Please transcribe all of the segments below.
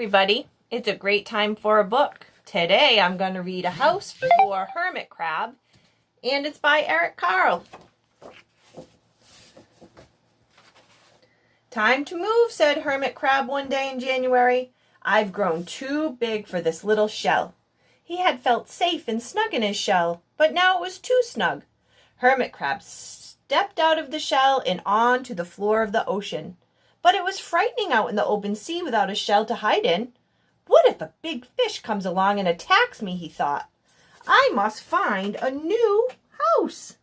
Everybody, it's a great time for a book. Today I'm going to read A House for Hermit Crab, and it's by Carle. Time to move, said Hermit Crab one day in January. I've grown too big for this little shell. He had felt safe and snug in his shell, but now it was too snug. Hermit Crab stepped out of the shell and onto the floor of the ocean. But it was frightening out in the open sea without a shell to hide in. What if a big fish comes along and attacks me, he thought. I must find a new house.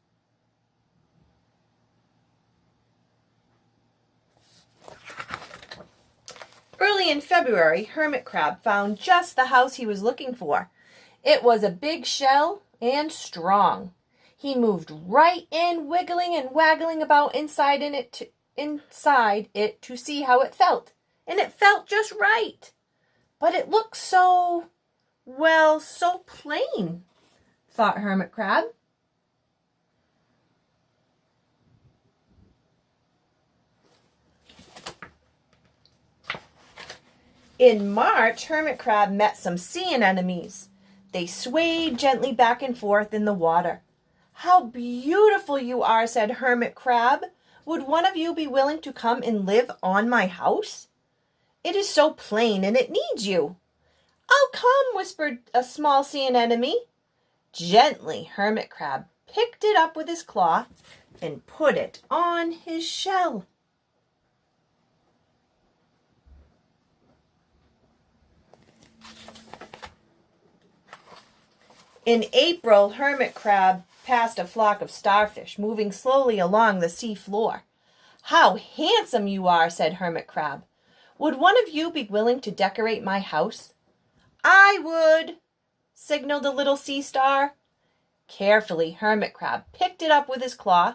Early in February, Hermit Crab found just the house he was looking for. It was a big shell and strong. He moved right in, wiggling and waggling about inside it to see how it felt. And it felt just right. But it looked so plain, thought Hermit Crab. In March, Hermit Crab met some sea anemones. They swayed gently back and forth in the water. How beautiful you are, said Hermit Crab. Would one of you be willing to come and live on my house? It is so plain and it needs you. I'll come, whispered a small sea anemone. Gently, Hermit Crab picked it up with his claw and put it on his shell. In April, Hermit Crab passed a flock of starfish moving slowly along the sea floor. How handsome you are, said Hermit Crab. Would one of you be willing to decorate my house? I would, signaled a little sea star. Carefully, Hermit Crab picked it up with his claw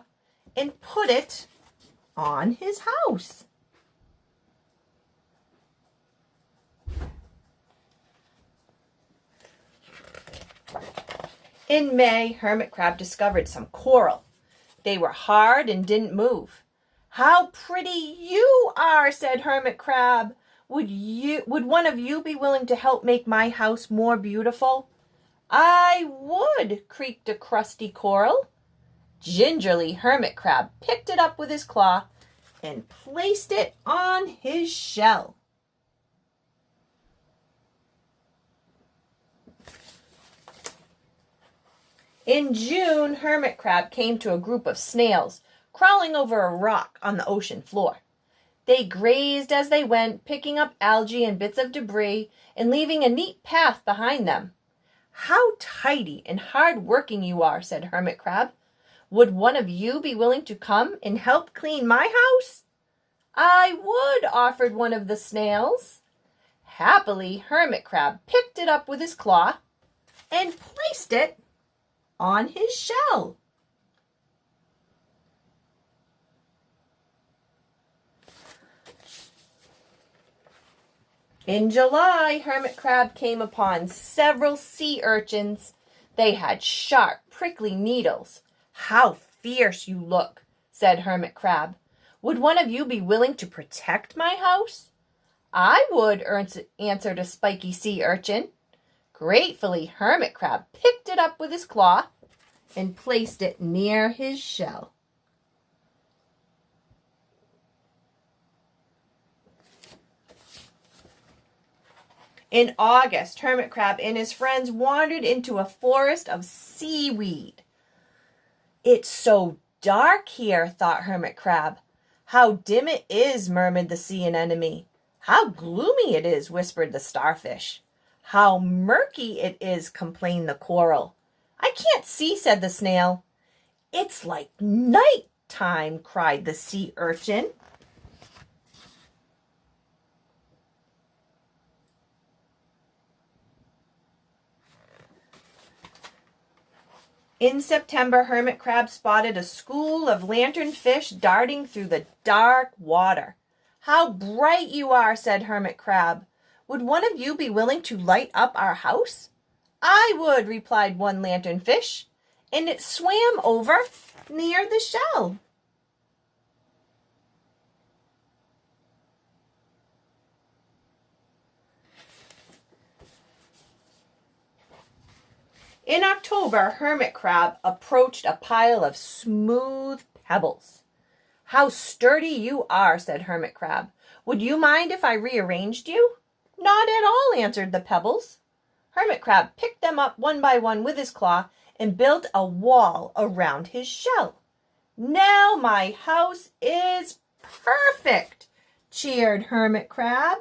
and put it on his house. In May, Hermit Crab discovered some coral. They were hard and didn't move. How pretty you are, said Hermit Crab. Would one of you be willing to help make my house more beautiful? I would, creaked a crusty coral. Gingerly, Hermit Crab picked it up with his claw and placed it on his shell. In June, Hermit Crab came to a group of snails crawling over a rock on the ocean floor. They grazed as they went, picking up algae and bits of debris and leaving a neat path behind them. How tidy and hard-working you are, said Hermit Crab. Would one of you be willing to come and help clean my house? I would, offered one of the snails. Happily, Hermit Crab picked it up with his claw and placed it on his shell. In July, Hermit Crab came upon several sea urchins. They had sharp, prickly needles. How fierce you look, said Hermit Crab. Would one of you be willing to protect my house? I would, answered a spiky sea urchin. Gratefully, Hermit Crab picked it up with his claw and placed it near his shell. In August, Hermit Crab and his friends wandered into a forest of seaweed. It's so dark here, thought Hermit Crab. How dim it is, murmured the sea anemone. How gloomy it is, whispered the starfish. How murky it is, complained the coral. I can't see, said the snail. It's like night time, cried the sea urchin. In September, Hermit Crab spotted a school of lanternfish darting through the dark water. How bright you are, said Hermit Crab. Would one of you be willing to light up our house? I would, replied one lanternfish, and it swam over near the shell. In October, Hermit Crab approached a pile of smooth pebbles. "How sturdy you are," said Hermit Crab. "Would you mind if I rearranged you?" "Not at all," answered the pebbles. Hermit Crab picked them up one by one with his claw and built a wall around his shell. "Now my house is perfect," cheered Hermit Crab.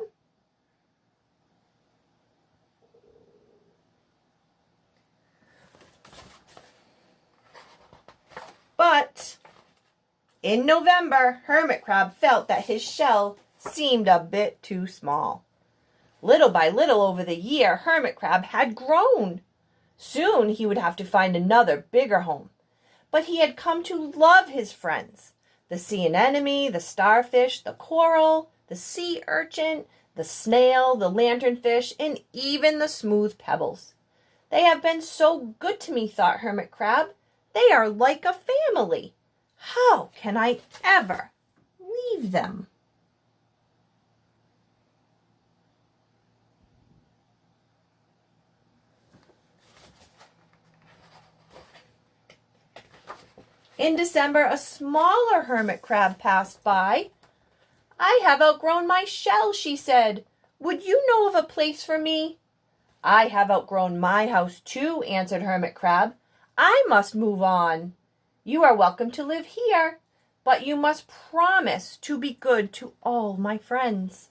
But in November, Hermit Crab felt that his shell seemed a bit too small. Little by little over the year, Hermit Crab had grown. Soon he would have to find another, bigger home. But he had come to love his friends: the sea anemone, the starfish, the coral, the sea urchin, the snail, the lanternfish, and even the smooth pebbles. "They have been so good to me," thought Hermit Crab. "They are like a family. How can I ever leave them?" In December, a smaller hermit crab passed by. "I have outgrown my shell," she said. "Would you know of a place for me?" "I have outgrown my house too," answered Hermit Crab. "I must move on." "You are welcome to live here, but you must promise to be good to all my friends."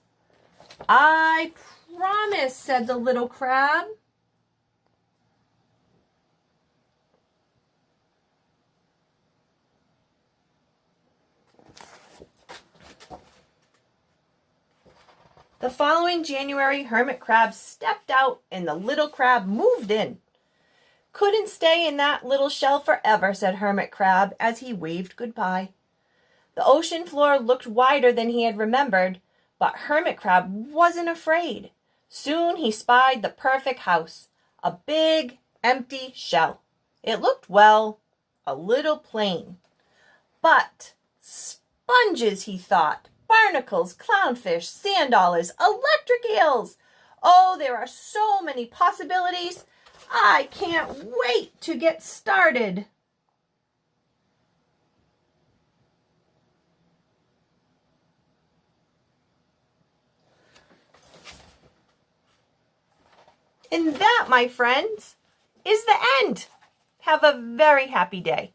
"I promise," said the little crab. The following January, Hermit Crab stepped out and the little crab moved in. "Couldn't stay in that little shell forever," said Hermit Crab as he waved goodbye. The ocean floor looked wider than he had remembered, but Hermit Crab wasn't afraid. Soon he spied the perfect house, a big, empty shell. It looked, well, a little plain. But sponges, he thought, barnacles, clownfish, sand dollars, electric eels. Oh, there are so many possibilities. I can't wait to get started. And that, my friends, is the end. Have a very happy day.